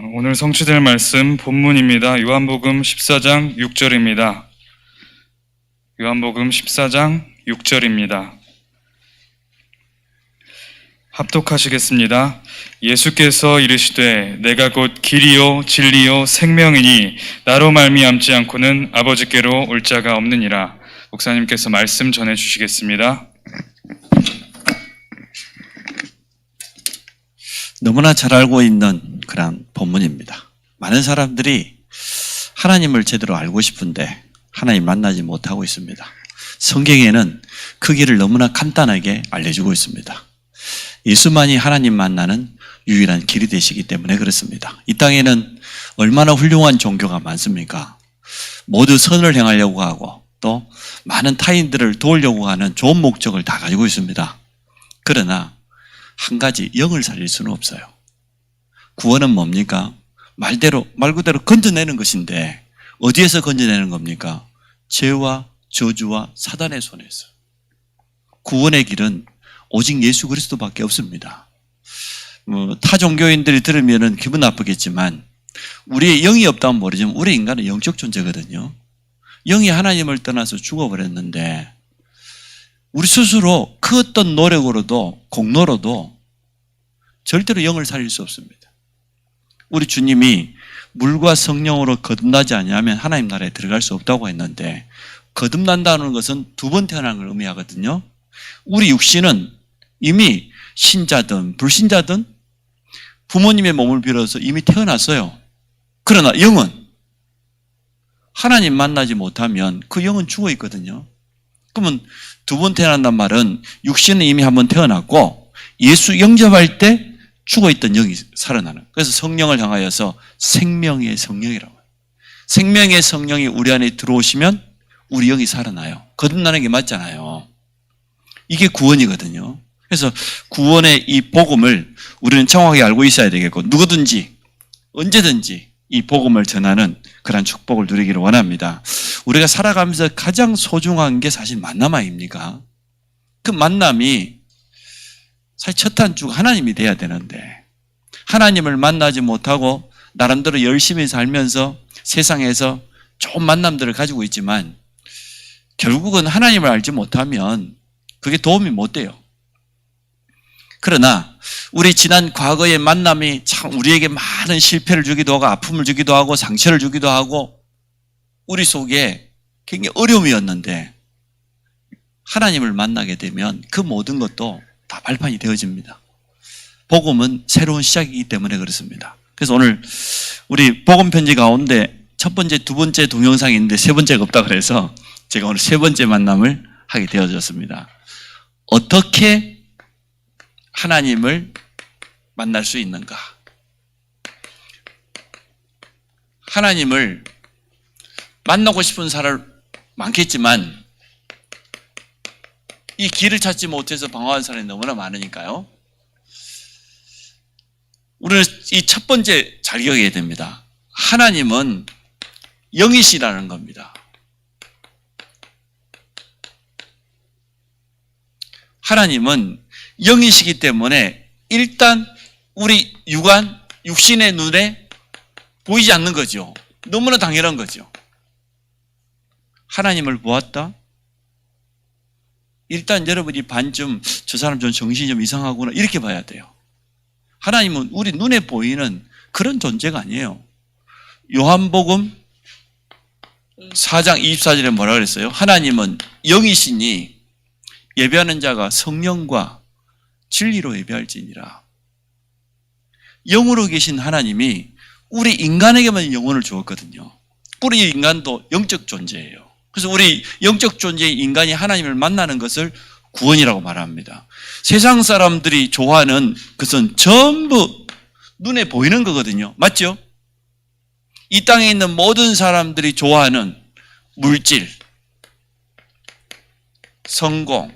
오늘 성취될 말씀 본문입니다. 요한복음 14장 6절입니다. 요한복음 14장 6절입니다. 합독하시겠습니다. 예수께서 이르시되 내가 곧 길이요 진리요 생명이니 나로 말미암지 않고는 아버지께로 올 자가 없느니라. 목사님께서 말씀 전해 주시겠습니다. 너무나 잘 알고 있는 그런 본문입니다. 많은 사람들이 하나님을 제대로 알고 싶은데 하나님 만나지 못하고 있습니다. 성경에는 그 길을 너무나 간단하게 알려주고 있습니다. 예수만이 하나님 만나는 유일한 길이 되시기 때문에 그렇습니다. 이 땅에는 얼마나 훌륭한 종교가 많습니까? 모두 선을 행하려고 하고 또 많은 타인들을 도우려고 하는 좋은 목적을 다 가지고 있습니다. 그러나 한 가지, 영을 살릴 수는 없어요. 구원은 뭡니까? 말 그대로 건져내는 것인데 어디에서 건져내는 겁니까? 죄와 저주와 사단의 손에서. 구원의 길은 오직 예수 그리스도밖에 없습니다. 타 종교인들이 들으면 기분 나쁘겠지만 우리의 영이 없다면 모르지만 우리 인간은 영적 존재거든요. 영이 하나님을 떠나서 죽어버렸는데 우리 스스로 그 어떤 노력으로도 공로로도 절대로 영을 살릴 수 없습니다. 우리 주님이 물과 성령으로 거듭나지 않으면 하나님 나라에 들어갈 수 없다고 했는데 거듭난다는 것은 두 번 태어나는 걸 의미하거든요. 우리 육신은 이미 신자든 불신자든 부모님의 몸을 빌어서 이미 태어났어요. 그러나 영은 하나님 만나지 못하면 그 영은 죽어 있거든요. 그러면 두 번 태어난단 말은 육신은 이미 한 번 태어났고 예수 영접할 때 죽어있던 영이 살아나는. 그래서 성령을 향하여서 생명의 성령이라고 해요. 생명의 성령이 우리 안에 들어오시면 우리 영이 살아나요. 거듭나는 게 맞잖아요. 이게 구원이거든요. 그래서 구원의 이 복음을 우리는 정확하게 알고 있어야 되겠고 누구든지 언제든지 이 복음을 전하는 그런 축복을 누리기를 원합니다. 우리가 살아가면서 가장 소중한 게 사실 만남 아닙니까? 그 만남이 사실 첫 한 주 하나님이 돼야 되는데 하나님을 만나지 못하고 나름대로 열심히 살면서 세상에서 좋은 만남들을 가지고 있지만 결국은 하나님을 알지 못하면 그게 도움이 못 돼요. 그러나 우리 지난 과거의 만남이 참 우리에게 많은 실패를 주기도 하고 아픔을 주기도 하고 상처를 주기도 하고 우리 속에 굉장히 어려움이었는데 하나님을 만나게 되면 그 모든 것도 다 발판이 되어집니다. 복음은 새로운 시작이기 때문에 그렇습니다. 그래서 오늘 우리 복음 편지 가운데 첫 번째, 두 번째 동영상이 있는데 세 번째가 없다 그래서 제가 오늘 세 번째 만남을 하게 되어졌습니다. 어떻게 하나님을 만날 수 있는가? 하나님을 만나고 싶은 사람 많겠지만 이 길을 찾지 못해서 방황하는 사람이 너무나 많으니까요. 우리는 이 첫 번째 잘 기억해야 됩니다. 하나님은 영이시라는 겁니다. 하나님은 영이시기 때문에 일단 우리 육신의 눈에 보이지 않는 거죠. 너무나 당연한 거죠. 하나님을 보았다? 일단 여러분이 반쯤 저 사람 좀 정신이 좀 이상하구나 이렇게 봐야 돼요. 하나님은 우리 눈에 보이는 그런 존재가 아니에요. 요한복음 4장 24절에 뭐라 그랬어요? 하나님은 영이시니 예배하는 자가 성령과 진리로 예배할지니라. 영으로 계신 하나님이 우리 인간에게만 영혼을 주었거든요. 우리 인간도 영적 존재예요. 그래서 우리 영적 존재인 인간이 하나님을 만나는 것을 구원이라고 말합니다. 세상 사람들이 좋아하는 것은 전부 눈에 보이는 거거든요. 맞죠? 이 땅에 있는 모든 사람들이 좋아하는 물질, 성공,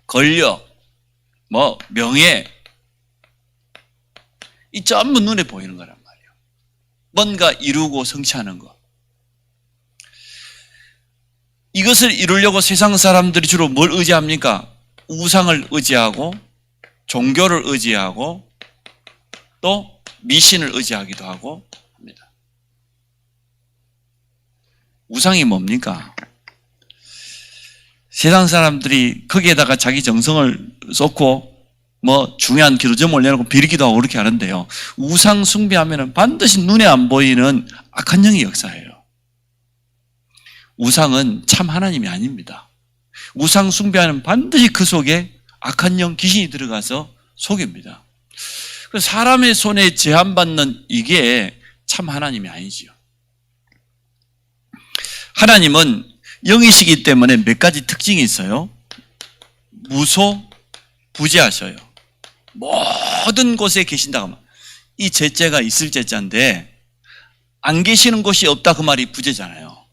권력, 명예 이 전부 눈에 보이는 거란 말이에요. 뭔가 이루고 성취하는 거. 이것을 이루려고 세상 사람들이 주로 뭘 의지합니까? 우상을 의지하고 종교를 의지하고 또 미신을 의지하기도 하고 합니다. 우상이 뭡니까? 세상 사람들이 거기에다가 자기 정성을 쏟고 뭐 중요한 기도점 올려놓고 비리기도 하고 그렇게 하는데요. 우상 숭배하면 반드시 눈에 안 보이는 악한 영의 역사예요. 우상은 참 하나님이 아닙니다. 우상 숭배하는 반드시 그 속에 악한 영, 귀신이 들어가서 속입니다. 그래서 사람의 손에 제한받는 이게 참 하나님이 아니지요. 하나님은 영이시기 때문에 몇 가지 특징이 있어요. 무소부재하셔요. 모든 곳에 계신다고 하면 이 제자가 있을 제자인데 안 계시는 곳이 없다 그 말이 부재잖아요.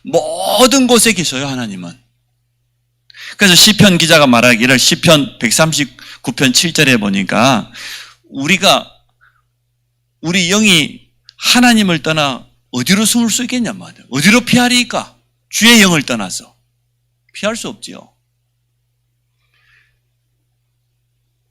모든 곳에 계셔요, 하나님은. 그래서 시편 기자가 말하기를 시편 139편 7절에 보니까 우리 영이 하나님을 떠나 어디로 숨을 수 있겠냐 말이에요. 어디로 피하리까? 주의 영을 떠나서 피할 수 없지요.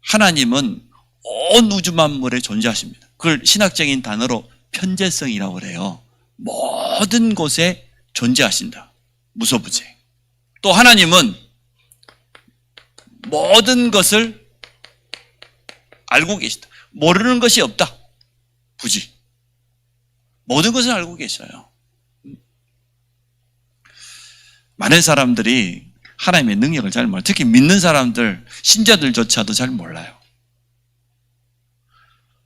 하나님은 온 우주 만물에 존재하십니다. 그걸 신학적인 단어로 편재성이라고 그래요. 모든 곳에 존재하신다. 무소부재. 또 하나님은 모든 것을 알고 계시다. 모르는 것이 없다. 부지. 모든 것을 알고 계셔요. 많은 사람들이 하나님의 능력을 잘 몰라요. 특히 믿는 사람들, 신자들조차도 잘 몰라요.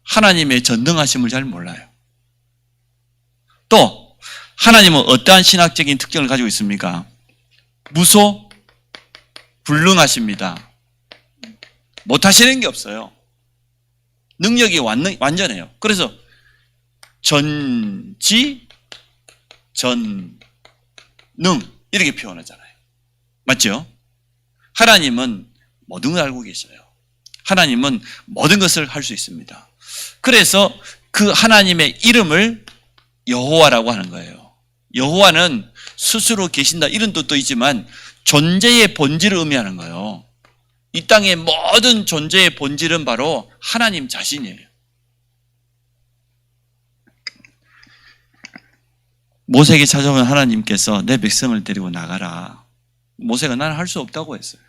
하나님의 전능하심을 잘 몰라요. 또 하나님은 어떠한 신학적인 특징을 가지고 있습니까? 무소불능하십니다. 못하시는 게 없어요. 능력이 완전해요. 그래서 전지, 전능 이렇게 표현하잖아요. 맞죠? 하나님은 모든 걸 알고 계셔요. 하나님은 모든 것을 할 수 있습니다. 그래서 그 하나님의 이름을 여호와라고 하는 거예요. 여호와는 스스로 계신다 이런 뜻도 있지만 존재의 본질을 의미하는 거예요. 이 땅의 모든 존재의 본질은 바로 하나님 자신이에요. 모세에게 찾아온 하나님께서 내 백성을 데리고 나가라. 모세가 나는 할 수 없다고 했어요.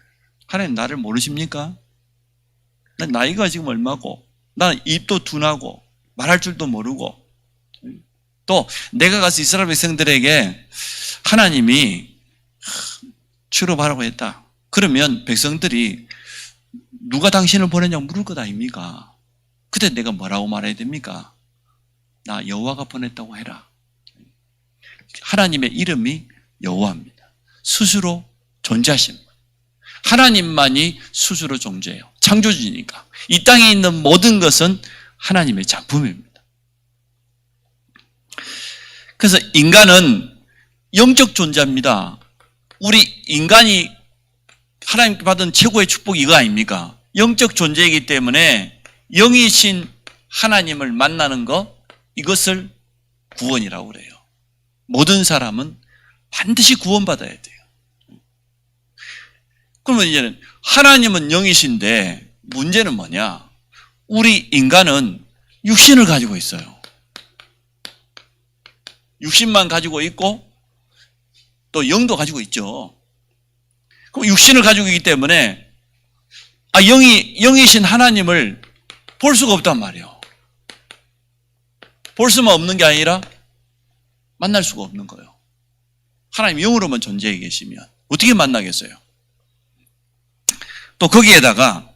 하나님 나를 모르십니까? 난 나이가 지금 얼마고 나는 입도 둔하고 말할 줄도 모르고 또 내가 가서 이스라엘 백성들에게 하나님이 출애굽하라고 했다. 그러면 백성들이 누가 당신을 보냈냐고 물을 것 아닙니까? 그때 내가 뭐라고 말해야 됩니까? 나 여호와가 보냈다고 해라. 하나님의 이름이 여호와입니다. 스스로 존재하신 분. 하나님만이 스스로 존재해요. 창조주니까. 이 땅에 있는 모든 것은 하나님의 작품입니다. 그래서 인간은 영적 존재입니다. 우리 인간이 하나님께 받은 최고의 축복이 이거 아닙니까? 영적 존재이기 때문에 영이신 하나님을 만나는 것, 이것을 구원이라고 그래요. 모든 사람은 반드시 구원받아야 돼요. 그러면 이제는 하나님은 영이신데 문제는 뭐냐? 우리 인간은 육신을 가지고 있어요. 육신만 가지고 있고 또 영도 가지고 있죠. 그럼 육신을 가지고 있기 때문에 영이신 하나님을 볼 수가 없단 말이에요. 볼 수만 없는 게 아니라 만날 수가 없는 거예요. 하나님 영으로만 존재해 계시면 어떻게 만나겠어요? 또 거기에다가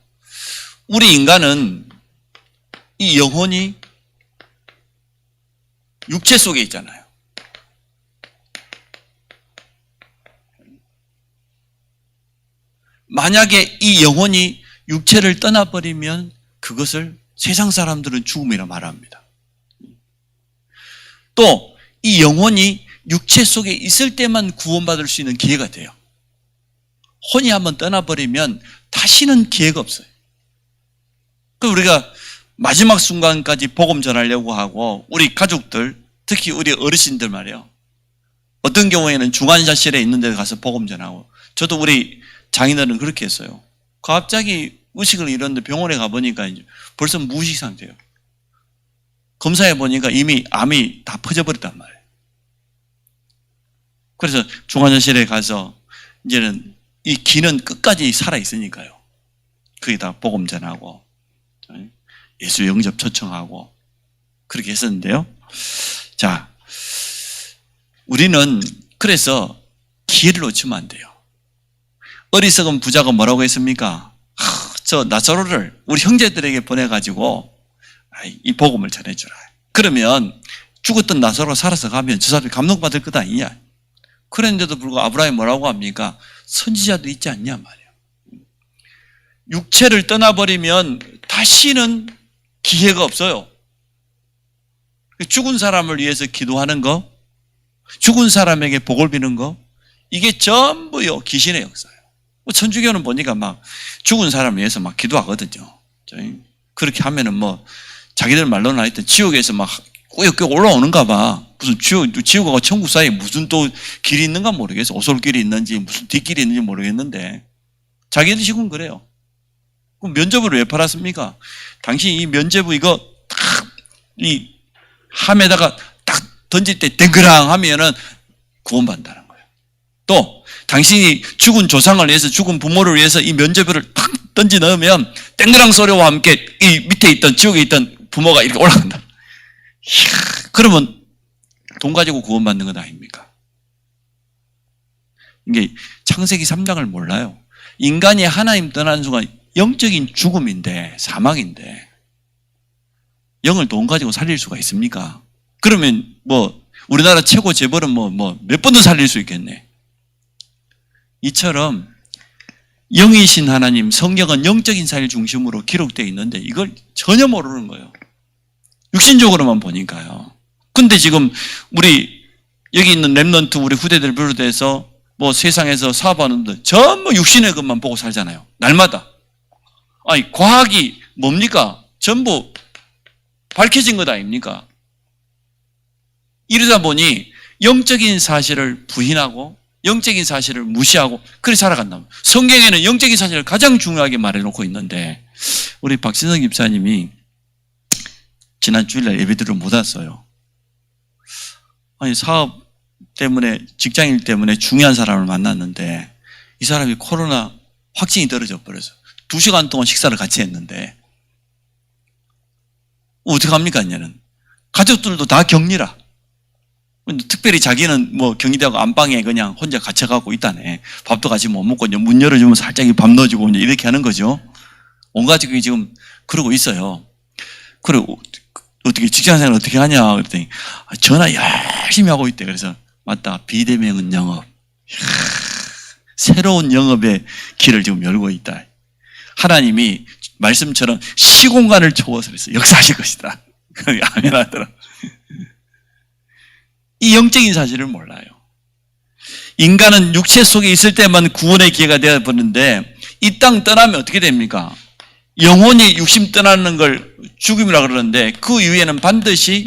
우리 인간은 이 영혼이 육체 속에 있잖아요. 만약에 이 영혼이 육체를 떠나버리면 그것을 세상 사람들은 죽음이라 말합니다. 또 이 영혼이 육체 속에 있을 때만 구원받을 수 있는 기회가 돼요. 혼이 한번 떠나버리면 다시는 기회가 없어요. 그 우리가 마지막 순간까지 복음 전하려고 하고 우리 가족들, 특히 우리 어르신들 말이에요. 어떤 경우에는 중환자실에 있는 데 가서 복음 전하고, 저도 우리 장인어른 그렇게 했어요. 갑자기 의식을 잃었는데 병원에 가보니까 이제 벌써 무의식 상태예요. 검사해 보니까 이미 암이 다 퍼져버렸단 말이에요. 그래서 중환자실에 가서 이제는 이 기는 끝까지 살아 있으니까요. 거기다 복음 전하고 예수 영접 초청하고 그렇게 했었는데요. 자, 우리는 그래서 기회를 놓치면 안 돼요. 어리석은 부자가 뭐라고 했습니까? 저 나사로를 우리 형제들에게 보내가지고 이 복음을 전해주라. 그러면 죽었던 나사로가 살아서 가면 저 사람이 감동받을 것 아니냐. 그랬는데도 불구하고 아브라함이 뭐라고 합니까? 선지자도 있지 않냐 말이에요. 육체를 떠나버리면 다시는 기회가 없어요. 죽은 사람을 위해서 기도하는 거, 죽은 사람에게 복을 비는 거, 이게 전부요 귀신의 역사예요. 천주교는 보니까 막 죽은 사람을 위해서 막 기도하거든요. 그렇게 하면은 뭐 자기들 말로는 하여튼 지옥에서 막 꾸역꾸역 올라오는가 봐. 무슨 지옥하고 천국 사이에 무슨 또 길이 있는가 모르겠어. 오솔길이 있는지 무슨 뒷길이 있는지 모르겠는데 자기들 지금 그래요. 그럼 면죄부를 왜 팔았습니까? 당신이 이 면죄부 이거 딱 이 함에다가 딱 던질 때 땡그랑 하면은 구원받는다는 거예요. 또 당신이 죽은 조상을 위해서 죽은 부모를 위해서 이 면죄부를 탁 던지 넣으면 땡그랑 소리와 함께 이 밑에 있던 지옥에 있던 부모가 이렇게 올라간다. 이야, 그러면 돈 가지고 구원받는 건 아닙니까? 이게 창세기 3장을 몰라요. 인간이 하나님 떠나는 순간 영적인 죽음인데 사망인데 영을 돈 가지고 살릴 수가 있습니까? 그러면 뭐 우리나라 최고 재벌은 뭐 몇 번도 살릴 수 있겠네. 이처럼 영이신 하나님, 성경은 영적인 사실 중심으로 기록되어 있는데 이걸 전혀 모르는 거예요. 육신적으로만 보니까요. 근데 지금 우리 여기 있는 랩런트 우리 후대들 비롯해서 뭐 세상에서 사업하는 분들 전부 육신의 것만 보고 살잖아요. 날마다. 아니 과학이 뭡니까? 전부 밝혀진 것 아닙니까? 이러다 보니 영적인 사실을 부인하고 영적인 사실을 무시하고 그렇게 살아간다. 성경에는 영적인 사실을 가장 중요하게 말해놓고 있는데 우리 박신성 집사님이 지난 주일날 예배드리러 못 왔어요. 아니 사업 때문에 직장일 때문에 중요한 사람을 만났는데 이 사람이 코로나 확진이 떨어져 버려서 2시간 동안 식사를 같이 했는데 어떡합니까? 얘는 가족들도 다 격리라. 특별히 자기는 뭐 격리되고 안방에 그냥 혼자 갇혀가고 있다네. 밥도 같이 못 먹고 이제 문 열어주면 살짝 밥 넣어주고 이제 이렇게 하는 거죠. 온 가족이 지금 그러고 있어요. 그래 어떻게 직장생활 어떻게 하냐 그랬더니 전화 열심히 하고 있대. 그래서 맞다 비대면은 영업. 새로운 영업의 길을 지금 열고 있다. 하나님이 말씀처럼 시공간을 초월해서 역사하실 것이다. 아멘 하더라. 이 영적인 사실을 몰라요. 인간은 육체 속에 있을 때만 구원의 기회가 되어버리는데 이 땅 떠나면 어떻게 됩니까? 영혼이 육신 떠나는 걸 죽음이라 그러는데 그 이후에는 반드시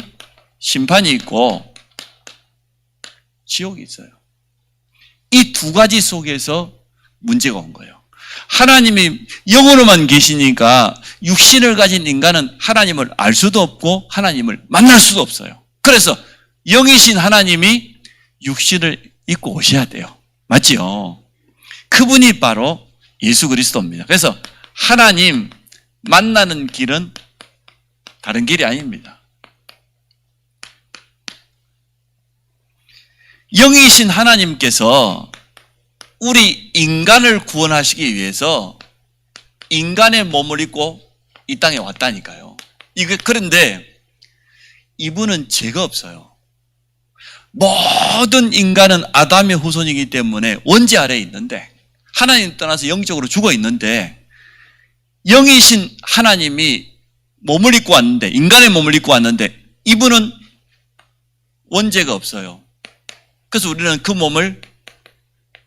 심판이 있고 지옥이 있어요. 이 두 가지 속에서 문제가 온 거예요. 하나님이 영으로만 계시니까 육신을 가진 인간은 하나님을 알 수도 없고 하나님을 만날 수도 없어요. 그래서 영이신 하나님이 육신을 입고 오셔야 돼요. 맞지요? 그분이 바로 예수 그리스도입니다. 그래서 하나님 만나는 길은 다른 길이 아닙니다. 영이신 하나님께서 우리 인간을 구원하시기 위해서 인간의 몸을 입고 이 땅에 왔다니까요. 그런데 이분은 죄가 없어요. 모든 인간은 아담의 후손이기 때문에 원죄 아래에 있는데 하나님 떠나서 영적으로 죽어 있는데 영이신 하나님이 몸을 입고 왔는데 인간의 몸을 입고 왔는데 이분은 원죄가 없어요. 그래서 우리는 그 몸을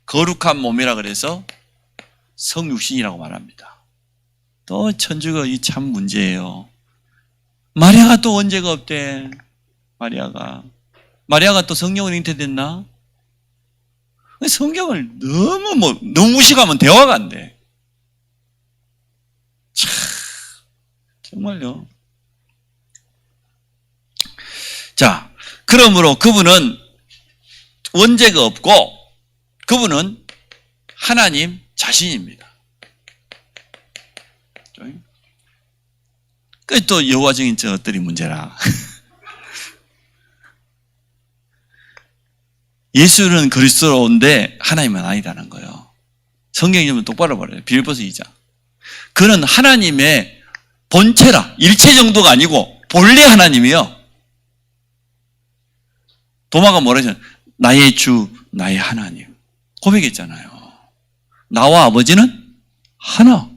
거룩한 몸이라 그래서 성육신이라고 말합니다. 또 천주가 이 참 문제예요. 마리아가 또 원죄가 없대. 마리아가 또 성령으로 잉태됐나? 성경을 너무 무식하면 대화가 안 돼. 참 정말요. 자, 그러므로 그분은 원죄가 없고 그분은 하나님 자신입니다. 그 또 여호와적인 저것들이 문제라. 예수는 그리스도인데 하나님은 아니다는 거예요. 성경이 좀 똑바로 말해요. 빌립보서 2장. 그는 하나님의 본체라. 일체 정도가 아니고 본래 하나님이요. 도마가 뭐라 했잖아요. 나의 주, 나의 하나님. 고백했잖아요. 나와 아버지는 하나.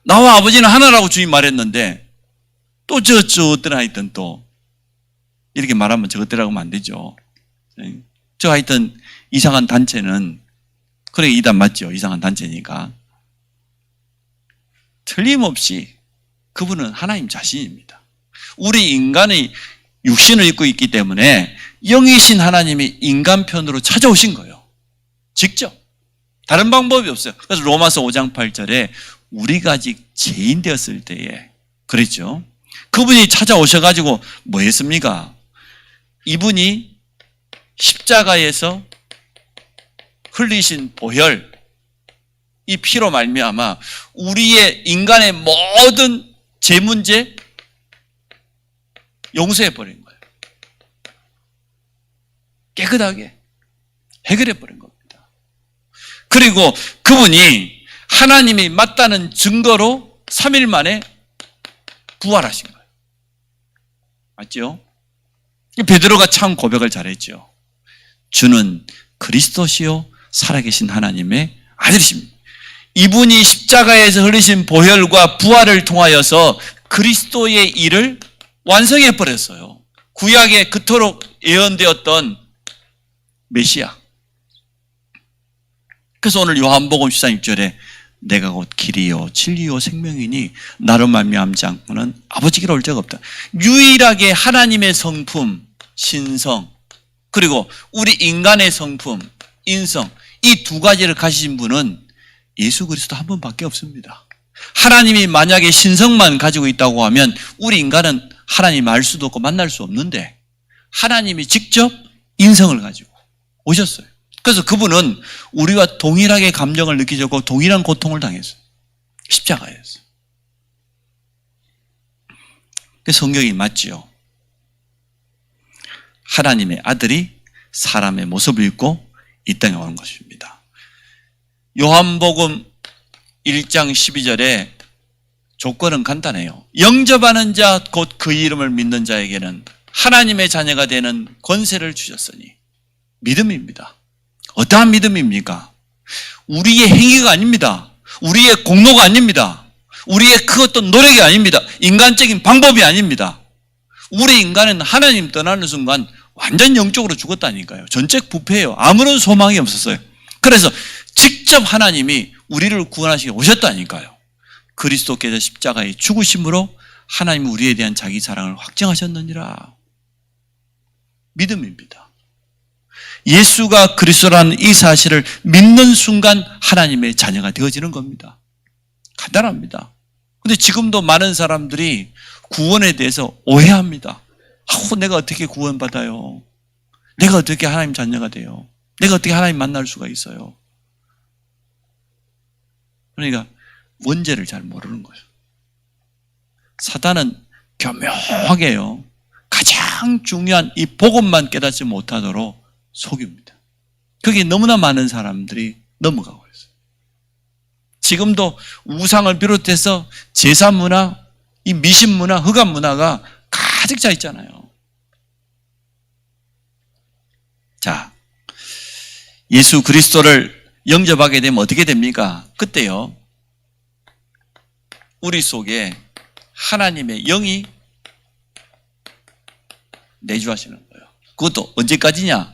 나와 아버지는 하나라고 주님 말했는데 또 어떤 하여튼 또 이렇게 말하면 저것들이라고 하면 안 되죠. 저 하여튼 이상한 단체는 그래 이단 맞죠. 이상한 단체니까. 틀림없이 그분은 하나님 자신입니다. 우리 인간의 육신을 입고 있기 때문에 영이신 하나님이 인간 편으로 찾아오신 거예요. 직접. 다른 방법이 없어요. 그래서 로마서 5장 8절에 우리가 아직 죄인 되었을 때에 그랬죠. 그분이 찾아오셔가지고 뭐 했습니까? 이분이 십자가에서 흘리신 보혈, 이 피로 말미암아 우리의 인간의 모든 죄 문제 용서해 버린 거예요. 깨끗하게 해결해 버린 겁니다. 그리고 그분이 하나님이 맞다는 증거로 3일 만에 부활하신 거예요. 맞죠? 베드로가 참 고백을 잘했죠. 주는 그리스도시요 살아계신 하나님의 아들이십니다. 이분이 십자가에서 흘리신 보혈과 부활을 통하여서 그리스도의 일을 완성해 버렸어요. 구약에 그토록 예언되었던 메시아. 그래서 오늘 요한복음 14장 6절에 내가 곧 길이요 진리요 생명이니 나로 말미암지 않고는 아버지께로 올 자가 없다. 유일하게 하나님의 성품, 신성, 그리고 우리 인간의 성품, 인성, 이 두 가지를 가지신 분은 예수 그리스도 한 분밖에 없습니다. 하나님이 만약에 신성만 가지고 있다고 하면 우리 인간은 하나님 알 수도 없고 만날 수 없는데 하나님이 직접 인성을 가지고 오셨어요. 그래서 그분은 우리와 동일하게 감정을 느끼셨고 동일한 고통을 당했어요. 십자가에서. 성경이 맞지요. 하나님의 아들이 사람의 모습을 입고 이 땅에 오는 것입니다. 요한복음 1장 12절에 조건은 간단해요. 영접하는 자 곧 그 이름을 믿는 자에게는 하나님의 자녀가 되는 권세를 주셨으니 믿음입니다. 어떠한 믿음입니까? 우리의 행위가 아닙니다. 우리의 공로가 아닙니다. 우리의 그 어떤 노력이 아닙니다. 인간적인 방법이 아닙니다. 우리 인간은 하나님 떠나는 순간 완전 영적으로 죽었다니까요. 전체 부패예요. 아무런 소망이 없었어요. 그래서 직접 하나님이 우리를 구원하시게 오셨다니까요. 그리스도께서 십자가에 죽으심으로 하나님이 우리에 대한 자기 사랑을 확증하셨느니라. 믿음입니다. 예수가 그리스도라는 이 사실을 믿는 순간 하나님의 자녀가 되어지는 겁니다. 간단합니다. 근데 지금도 많은 사람들이 구원에 대해서 오해합니다. 내가 어떻게 구원받아요? 내가 어떻게 하나님 자녀가 돼요? 내가 어떻게 하나님 만날 수가 있어요? 그러니까 원죄를 잘 모르는 거죠. 사단은 교묘하게요. 가장 중요한 이 복음만 깨닫지 못하도록 속입니다. 그게 너무나 많은 사람들이 넘어가고 있어요. 지금도 우상을 비롯해서 제사 문화, 이 미신 문화, 흑암 문화가 가득 차 있잖아요. 자, 예수 그리스도를 영접하게 되면 어떻게 됩니까? 그때요, 우리 속에 하나님의 영이 내주하시는 거예요. 그것도 언제까지냐?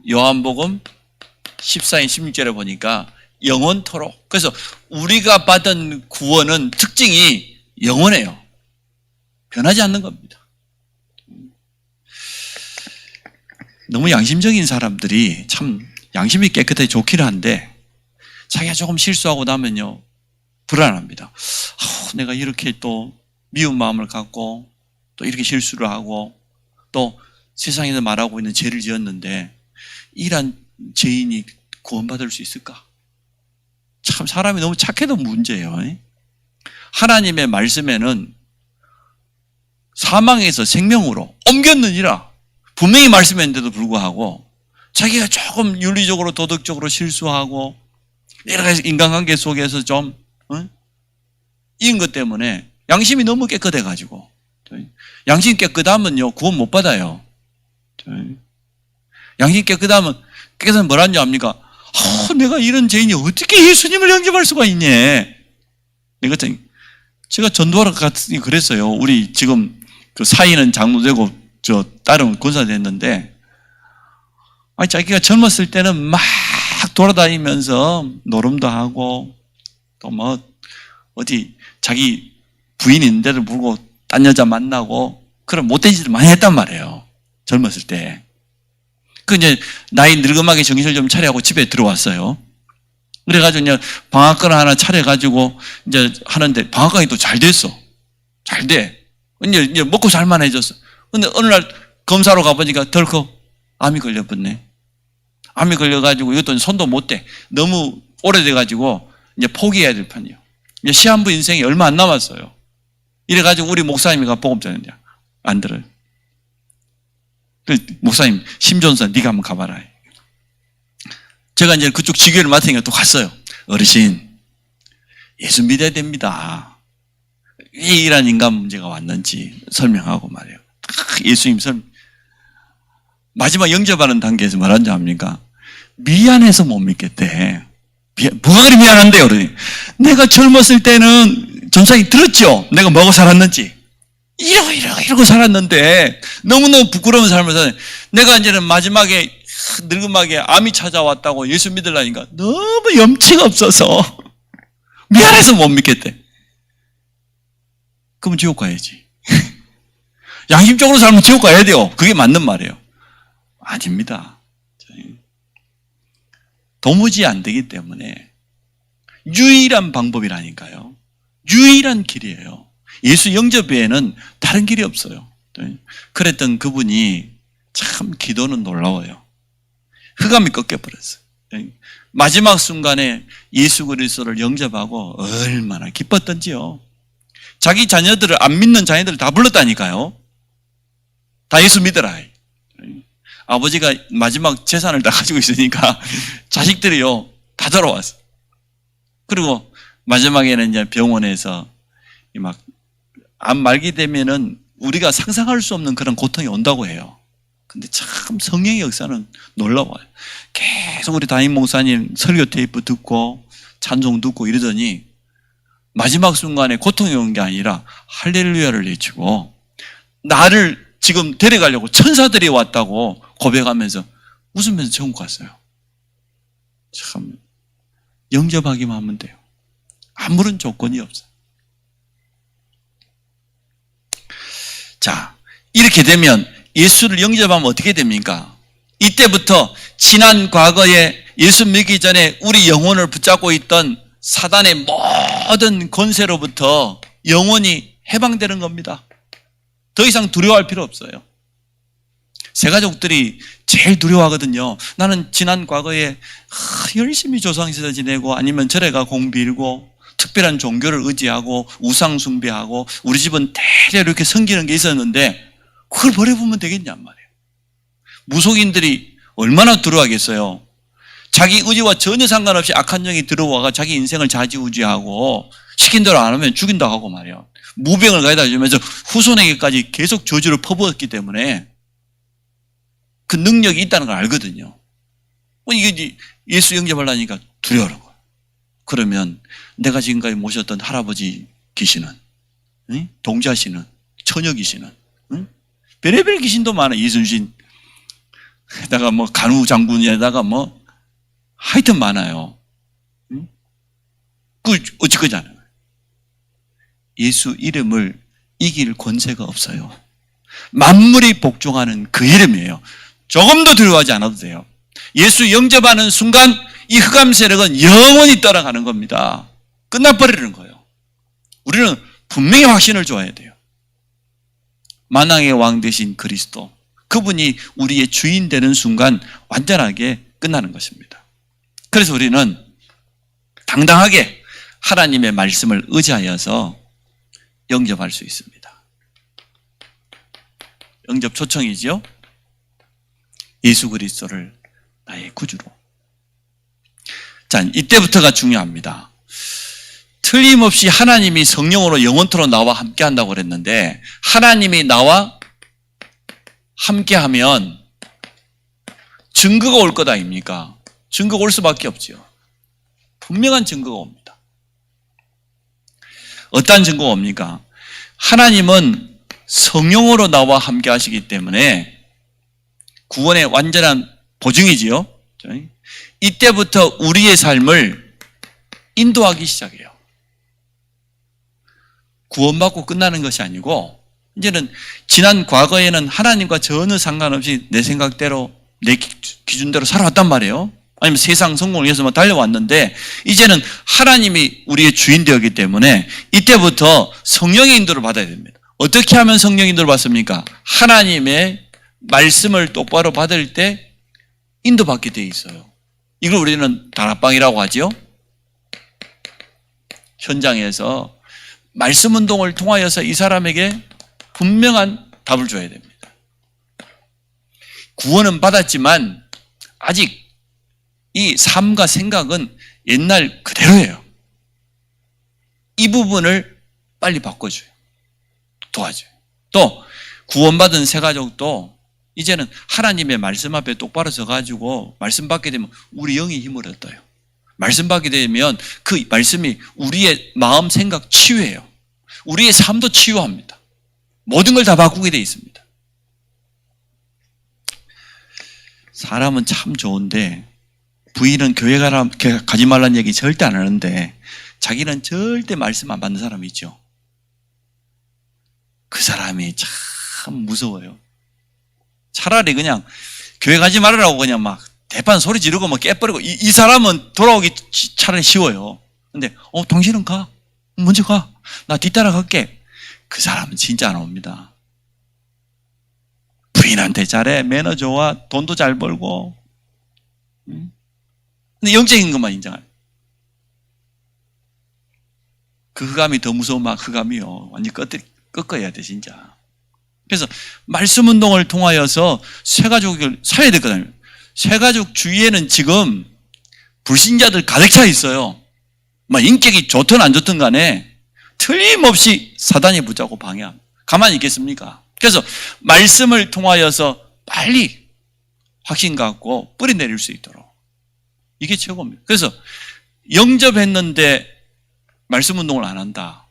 요한복음 14장 16절에 보니까 영원토록. 그래서 우리가 받은 구원은 특징이 영원해요. 변하지 않는 겁니다. 너무 양심적인 사람들이 참 양심이 깨끗해 좋기는 한데 자기가 조금 실수하고 나면요 불안합니다. 내가 이렇게 또 미운 마음을 갖고 또 이렇게 실수를 하고 또 세상에서 말하고 있는 죄를 지었는데 이런 죄인이 구원받을 수 있을까? 참 사람이 너무 착해도 문제예요. 하나님의 말씀에는 사망에서 생명으로 옮겼느니라 분명히 말씀했는데도 불구하고 자기가 조금 윤리적으로 도덕적으로 실수하고 여러 가지 인간관계 속에서 좀 이런 것 때문에 양심이 너무 깨끗해가지고 양심 깨끗하면요 구원 못 받아요. 양심 깨끗하면 뭐라는 줄 압니까? 내가 이런 죄인이 어떻게 예수님을 영접할 수가 있냐? 제가 전도하러 갔더니 그랬어요. 우리 지금 그 사이는 장로되고 저 딸은 권사 됐는데, 자기가 젊었을 때는 막 돌아다니면서 노름도 하고 또 뭐 어디 자기 부인 있는데도 불구하고 딴 여자 만나고 그런 못된 짓을 많이 했단 말이에요. 젊었을 때. 그 이제 나이 늙음하게 정신을 좀 차려하고 집에 들어왔어요. 그래가지고 이제 방앗간 하나 차려가지고 이제 하는데 방앗간이 또 잘 됐어. 잘 돼. 이제 먹고 살만해졌어. 근데 어느 날 검사로 가보니까 덜컥 암이 걸려버렸네. 암이 걸려가지고 이것도 손도 못 대. 너무 오래돼가지고 이제 포기해야 될 판이에요. 이제 시한부 인생이 얼마 안 남았어요. 이래가지고 우리 목사님이가 복음 전했냐? 안 들어요. 목사님, 심전사 네가 한번 가봐라. 제가 이제 그쪽 지교를 맡으니까 또 갔어요. 어르신, 예수 믿어야 됩니다. 왜 이런 인간 문제가 왔는지 설명하고 말이에요. 예수님 마지막 영접하는 단계에서 뭐라는지 압니까? 미안해서 못 믿겠대. 뭐가 그리 미안한데요? 내가 젊었을 때는 전사님 들었죠? 내가 뭐하고 살았는지. 이러고 살았는데 너무너무 부끄러운 삶을 사는 내가 이제는 마지막에 늙음하게 암이 찾아왔다고 예수 믿으려니까 너무 염치가 없어서 미안해서 못 믿겠대. 그럼 지옥 가야지. 양심적으로 살면 지옥 가야 돼요. 그게 맞는 말이에요. 아닙니다. 도무지 안 되기 때문에 유일한 방법이라니까요. 유일한 길이에요. 예수 영접 외에는 다른 길이 없어요. 그랬던 그분이 참 기도는 놀라워요. 흑암이 꺾여버렸어요. 마지막 순간에 예수 그리스도를 영접하고 얼마나 기뻤던지요. 자기 자녀들을 안 믿는 자녀들을 다 불렀다니까요. 다 예수 믿어라. 아버지가 마지막 재산을 다 가지고 있으니까 자식들이요 다 돌아왔어. 그리고 마지막에는 이제 병원에서 막 암 말기 되면은 우리가 상상할 수 없는 그런 고통이 온다고 해요. 근데 참 성령의 역사는 놀라워요. 계속 우리 담임 목사님 설교 테이프 듣고 찬송 듣고 이러더니 마지막 순간에 고통이 온 게 아니라 할렐루야를 외치고 나를 지금 데려가려고 천사들이 왔다고 고백하면서 웃으면서 천국 갔어요. 참 영접하기만 하면 돼요. 아무런 조건이 없어요. 자, 이렇게 되면 예수를 영접하면 어떻게 됩니까? 이때부터 지난 과거에 예수 믿기 전에 우리 영혼을 붙잡고 있던 사단의 모든 권세로부터 영혼이 해방되는 겁니다. 더 이상 두려워할 필요 없어요. 새가족들이 제일 두려워하거든요. 나는 지난 과거에 열심히 조상시대 지내고 아니면 절에가 공 빌고 특별한 종교를 의지하고 우상 숭배하고 우리 집은 대대로 이렇게 섬기는 게 있었는데 그걸 버려보면 되겠냔 말이에요. 무속인들이 얼마나 두려워하겠어요. 자기 의지와 전혀 상관없이 악한 영이 들어와가 자기 인생을 좌지우지하고 시킨 대로 안 하면 죽인다고 하고 말이에요. 무병을 가져다 주면서 후손에게까지 계속 저주를 퍼부었기 때문에 그 능력이 있다는 걸 알거든요. 이게 예수 영접하려니까 두려워하는 거예요. 그러면 내가 지금까지 모셨던 할아버지 귀신은, 동자신은, 처녀 귀신은, 별의별 귀신도 많아. 이순신, 에다가 뭐 간우 장군에다가 뭐 하여튼 많아요. 그 어찌거잖아요. 예수 이름을 이길 권세가 없어요. 만물이 복종하는 그 이름이에요. 조금도 두려워하지 않아도 돼요. 예수 영접하는 순간 이 흑암 세력은 영원히 떠나가는 겁니다. 끝나버리는 거예요. 우리는 분명히 확신을 줘야 돼요. 만왕의 왕 되신 그리스도, 그분이 우리의 주인 되는 순간 완전하게 끝나는 것입니다. 그래서 우리는 당당하게 하나님의 말씀을 의지하여서 영접할 수 있습니다. 영접 초청이지요. 예수 그리스도를 나의 구주로. 자, 이때부터가 중요합니다. 틀림없이 하나님이 성령으로 영원토록 나와 함께 한다고 그랬는데, 하나님이 나와 함께 하면 증거가 올 것 아닙니까? 증거가 올 수밖에 없죠. 분명한 증거가 옵니다. 어떤 증거가 옵니까? 하나님은 성령으로 나와 함께 하시기 때문에 구원의 완전한 보증이지요. 이때부터 우리의 삶을 인도하기 시작해요. 구원받고 끝나는 것이 아니고, 이제는 지난 과거에는 하나님과 전혀 상관없이 내 생각대로, 내 기준대로 살아왔단 말이에요. 아니면 세상 성공을 위해서만 달려왔는데, 이제는 하나님이 우리의 주인 되었기 때문에 이때부터 성령의 인도를 받아야 됩니다. 어떻게 하면 성령 인도를 받습니까? 하나님의 말씀을 똑바로 받을 때 인도받게 돼 있어요. 이걸 우리는 다락방이라고 하죠. 현장에서 말씀 운동을 통하여서 이 사람에게 분명한 답을 줘야 됩니다. 구원은 받았지만 아직 이 삶과 생각은 옛날 그대로예요. 이 부분을 빨리 바꿔줘요. 도와줘요. 또 구원받은 새 가족도 이제는 하나님의 말씀 앞에 똑바로 서가지고 말씀 받게 되면 우리 영이 힘을 얻어요. 말씀 받게 되면 그 말씀이 우리의 마음, 생각 치유해요. 우리의 삶도 치유합니다. 모든 걸 다 바꾸게 돼 있습니다. 사람은 참 좋은데, 부인은 교회 가지 말라는 얘기 절대 안 하는데 자기는 절대 말씀 안 받는 사람이 있죠. 그 사람이 참 무서워요. 차라리 그냥 교회 가지 말으라고 그냥 막 대판 소리 지르고 막 깨버리고, 이 사람은 돌아오기 차라리 쉬워요. 근데 당신은 가. 먼저 가. 나 뒤따라 갈게. 그 사람은 진짜 안 옵니다. 부인한테 잘해. 매너 좋아. 돈도 잘 벌고. 근데 영적인 것만 인정해요. 그 흑암이 더 무서운 흑암이요. 완전 꺾어야 돼, 진짜. 그래서 말씀 운동을 통하여서 새가족을 살려야 되거든요. 새가족 주위에는 지금 불신자들 가득 차 있어요. 인격이 좋든 안 좋든 간에 틀림없이 사단이 붙잡고 방해합니다. 가만히 있겠습니까? 그래서 말씀을 통하여서 빨리 확신 갖고 뿌리 내릴 수 있도록, 이게 최고입니다. 그래서 영접했는데 말씀 운동을 안 한다.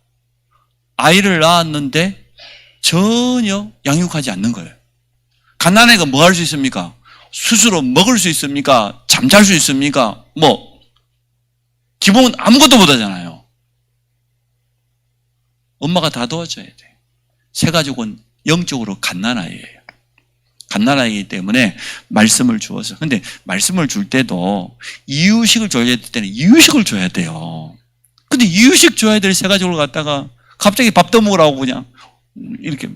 아이를 낳았는데 전혀 양육하지 않는 거예요. 갓난아이가 뭐 할 수 있습니까? 스스로 먹을 수 있습니까? 잠잘 수 있습니까? 기본은 아무것도 못 하잖아요. 엄마가 다 도와줘야 돼. 새 가족은 영적으로 갓난아이예요. 갓난아이이기 때문에 말씀을 주어서. 근데 말씀을 줄 때도 이유식을 줘야 될 때는 이유식을 줘야 돼요. 근데 이유식 줘야 될 새 가족을 갖다가 갑자기 밥 떠먹으라고 그냥 이렇게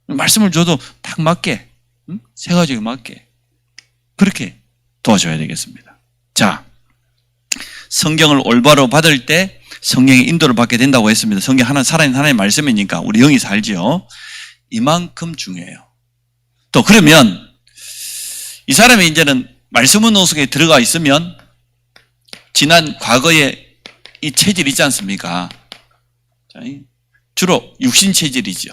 말씀을 줘도 딱 맞게, 새 가족에 맞게 그렇게 도와줘야 되겠습니다. 자, 성경을 올바로 받을 때 성령의 인도를 받게 된다고 했습니다. 성경 살아있는 하나님의 말씀이니까 우리 영이 살지요. 이만큼 중요해요. 또 그러면 이 사람이 이제는 말씀 운동 속에 들어가 있으면 지난 과거에 이 체질이 있지 않습니까? 주로 육신 체질이죠.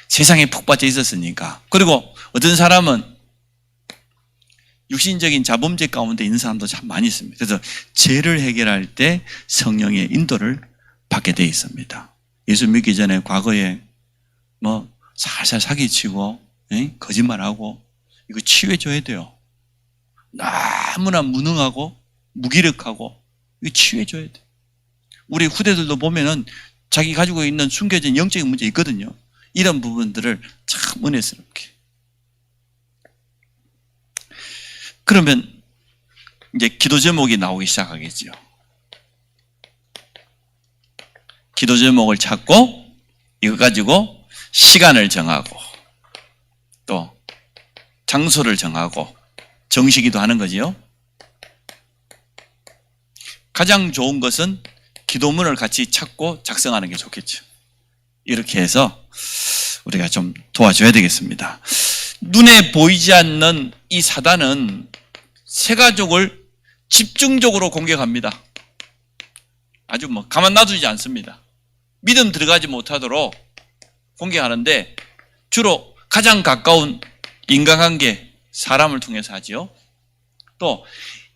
세상에 푹 빠져 있었으니까. 그리고 어떤 사람은 육신적인 자범죄 가운데 있는 사람도 참 많이 있습니다. 그래서 죄를 해결할 때 성령의 인도를 받게 되어 있습니다. 예수 믿기 전에 과거에 살살 사기치고 거짓말하고 이거 치유해줘야 돼요. 너무나 무능하고 무기력하고 이거 치유해줘야 돼. 우리 후대들도 보면은 자기 가지고 있는 숨겨진 영적인 문제 있거든요. 이런 부분들을 참 은혜스럽게. 그러면 이제 기도 제목이 나오기 시작하겠죠. 기도 제목을 찾고 이거 가지고 시간을 정하고 또 장소를 정하고 정시기도 하는 거지요. 가장 좋은 것은 기도문을 같이 찾고 작성하는 게 좋겠죠. 이렇게 해서 우리가 좀 도와줘야 되겠습니다. 눈에 보이지 않는 이 사단은 새 가족을 집중적으로 공격합니다. 아주 가만 놔두지 않습니다. 믿음 들어가지 못하도록 공격하는데 주로 가장 가까운 인간관계, 사람을 통해서 하지요. 또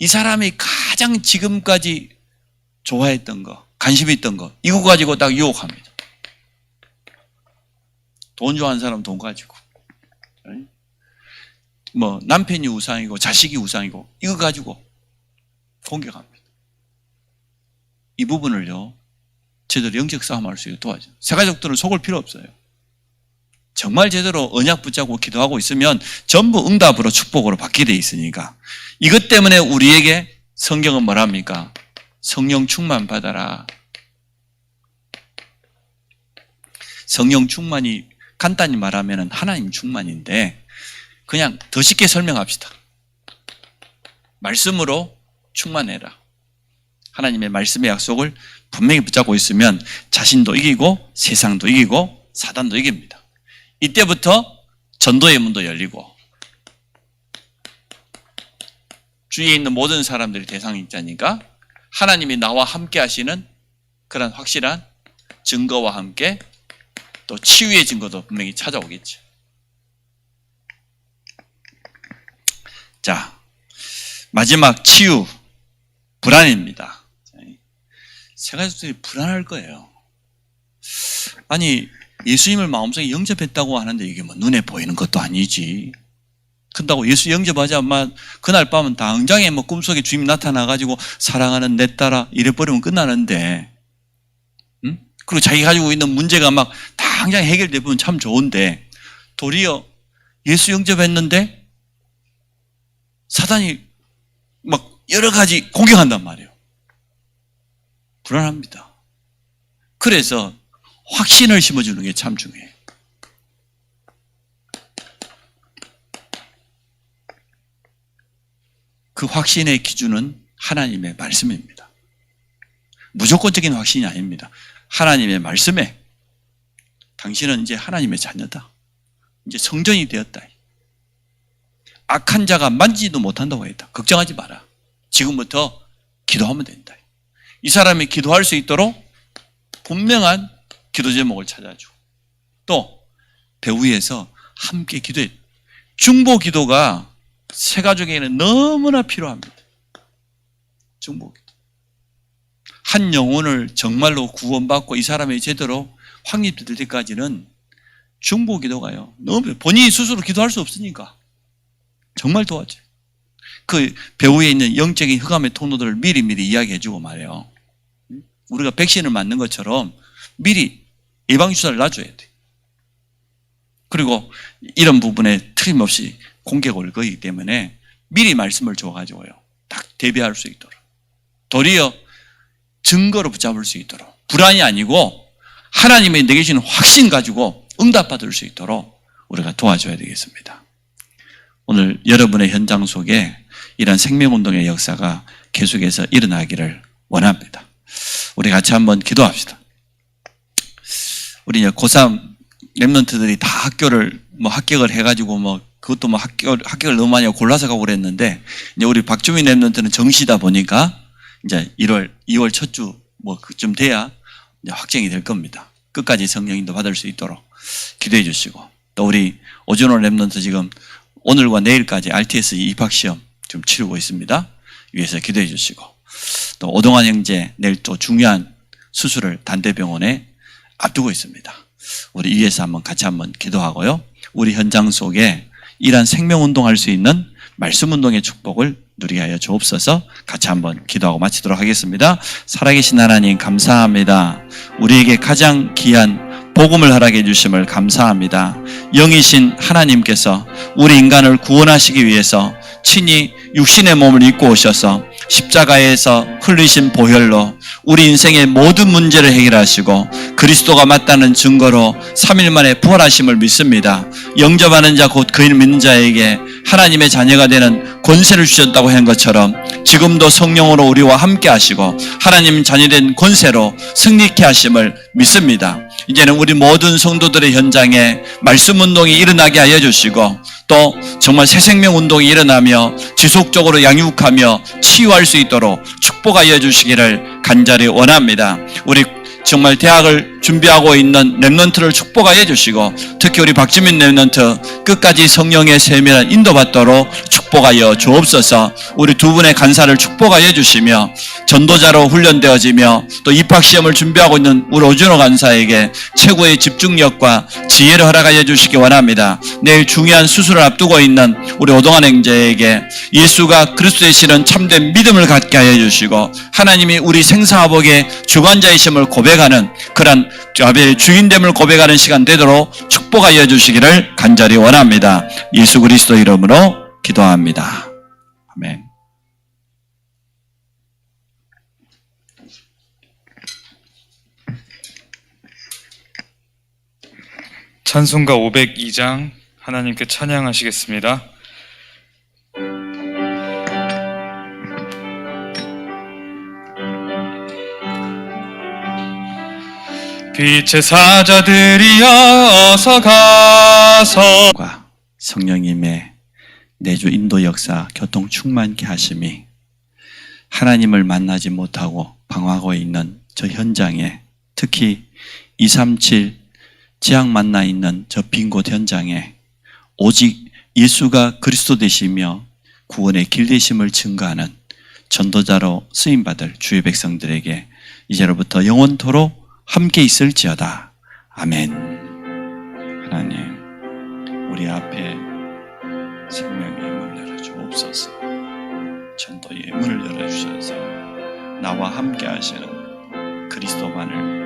이 사람이 가장 지금까지 좋아했던 거, 관심이 있던 거, 이거 가지고 딱 유혹합니다. 돈 좋아하는 사람은 돈 가지고, 남편이 우상이고 자식이 우상이고 이거 가지고 공격합니다. 이 부분을요 제대로 영적 싸움할 수 있게 도와줘요. 새 가족들은 속을 필요 없어요. 정말 제대로 언약 붙잡고 기도하고 있으면 전부 응답으로 축복으로 받게 돼 있으니까. 이것 때문에 우리에게 성경은 뭐랍니까? 성령 충만 받아라. 성령 충만이 간단히 말하면 하나님 충만인데 그냥 더 쉽게 설명합시다. 말씀으로 충만해라. 하나님의 말씀의 약속을 분명히 붙잡고 있으면 자신도 이기고 세상도 이기고 사단도 이깁니다. 이때부터 전도의 문도 열리고 주위에 있는 모든 사람들이 대상자니까 하나님이 나와 함께 하시는 그런 확실한 증거와 함께 또 치유의 증거도 분명히 찾아오겠죠. 자, 마지막 치유, 불안입니다. 새 가족들이 불안할 거예요. 아니 예수님을 마음속에 영접했다고 하는데 이게 눈에 보이는 것도 아니지. 그렇다고 예수 영접하자마자 그날 밤은 당장에 꿈속에 주님 나타나가지고 사랑하는 내 딸아 이래버리면 끝나는데, 그리고 자기 가지고 있는 문제가 당장 해결되면 참 좋은데 도리어 예수 영접했는데 사단이 여러 가지 공격한단 말이에요. 불안합니다. 그래서 확신을 심어주는 게 참 중요해요. 그 확신의 기준은 하나님의 말씀입니다. 무조건적인 확신이 아닙니다. 하나님의 말씀에 당신은 이제 하나님의 자녀다. 이제 성전이 되었다. 악한 자가 만지지도 못한다고 했다. 걱정하지 마라. 지금부터 기도하면 된다. 이 사람이 기도할 수 있도록 분명한 기도 제목을 찾아주고 또 배후에서 함께 기도해. 중보 기도가 새 가족에게는 너무나 필요합니다. 중보 기도. 한 영혼을 정말로 구원받고 이 사람이 제대로 확립될 때까지는 중보 기도가요. 너무 본인이 스스로 기도할 수 없으니까 정말 도와줘요. 그 배후에 있는 영적인 흑암의 통로들을 미리미리 이야기해주고 말해요. 우리가 백신을 맞는 것처럼 미리 예방주사를 놔줘야 돼. 그리고 이런 부분에 틀림없이 공격을 올 거기 때문에 미리 말씀을 줘가지고요. 딱 대비할 수 있도록. 도리어 증거로 붙잡을 수 있도록. 불안이 아니고 하나님의 내게 주시는 확신 가지고 응답받을 수 있도록 우리가 도와줘야 되겠습니다. 오늘 여러분의 현장 속에 이런 생명운동의 역사가 계속해서 일어나기를 원합니다. 우리 같이 한번 기도합시다. 우리 고3 랩런트들이 다 학교를 합격을 해가지고 그것도 합격을 너무 많이 하고 골라서 가고 그랬는데 이제 우리 박주민 랩런트는 정시다 보니까 이제 2월 첫 주 그쯤 돼야 이제 확정이 될 겁니다. 끝까지 성령 인도 받을 수 있도록 기도해 주시고 또 우리 오준호 랩런트 지금 오늘과 내일까지 RTS 입학시험 좀 치르고 있습니다. 위해서 기도해 주시고 또 오동환 형제 내일 또 중요한 수술을 단대병원에 앞두고 있습니다. 우리 위에서 같이 한번 기도하고요. 우리 현장 속에 이러한 생명운동할 수 있는 말씀운동의 축복을 누리게 하여 주옵소서. 같이 한번 기도하고 마치도록 하겠습니다. 살아계신 하나님 감사합니다. 우리에게 가장 귀한 복음을 허락해 주심을 감사합니다. 영이신 하나님께서 우리 인간을 구원하시기 위해서 친히 육신의 몸을 입고 오셔서 십자가에서 흘리신 보혈로 우리 인생의 모든 문제를 해결하시고 그리스도가 맞다는 증거로 3일 만에 부활하심을 믿습니다. 영접하는 자 곧 그를 믿는 자에게 하나님의 자녀가 되는 권세를 주셨다고 한 것처럼 지금도 성령으로 우리와 함께 하시고 하나님 자녀된 권세로 승리케 하심을 믿습니다. 이제는 우리 모든 성도들의 현장에 말씀 운동이 일어나게 하여 주시고 또 정말 새 생명 운동이 일어나며 지속적으로 양육하며 치유할 수 있도록 축복하여 주시기를 간절히 원합니다. 우리 정말 대학을 준비하고 있는 렘넌트를 축복하여 주시고 특히 우리 박지민 렘넌트 끝까지 성령의 세밀한 인도받도록 축복하여 주옵소서. 우리 두 분의 간사를 축복하여 주시며 전도자로 훈련되어지며 또 입학시험을 준비하고 있는 우리 오준호 간사에게 최고의 집중력과 지혜를 허락하여 주시기 원합니다. 내일 중요한 수술을 앞두고 있는 우리 오동환 형제에게 예수가 그리스도 되시는 참된 믿음을 갖게 하여 주시고 하나님이 우리 생사화복의 주관자이심을 고백하는 그런 주인됨을 고백하는 시간 되도록 축복하여 주시기를 간절히 원합니다. 예수 그리스도 이름으로 기도합니다. 아멘. 찬송가 502장 하나님께 찬양하시겠습니다. 빛의 사자들이여 어서 가서 성령님의 내주 인도 역사 교통 충만케 하심이 하나님을 만나지 못하고 방황하고 있는 저 현장에 특히 237 지학 만나 있는 저 빈 곳 현장에 오직 예수가 그리스도 되시며 구원의 길 되심을 증거하는 전도자로 쓰임받을 주의 백성들에게 이제로부터 영원토록 함께 있을지어다. 아멘. 하나님, 우리 앞에 생명의 문을 열어주옵소서. 전도의 문을 열어주셔서 나와 함께 하시는 그리스도만을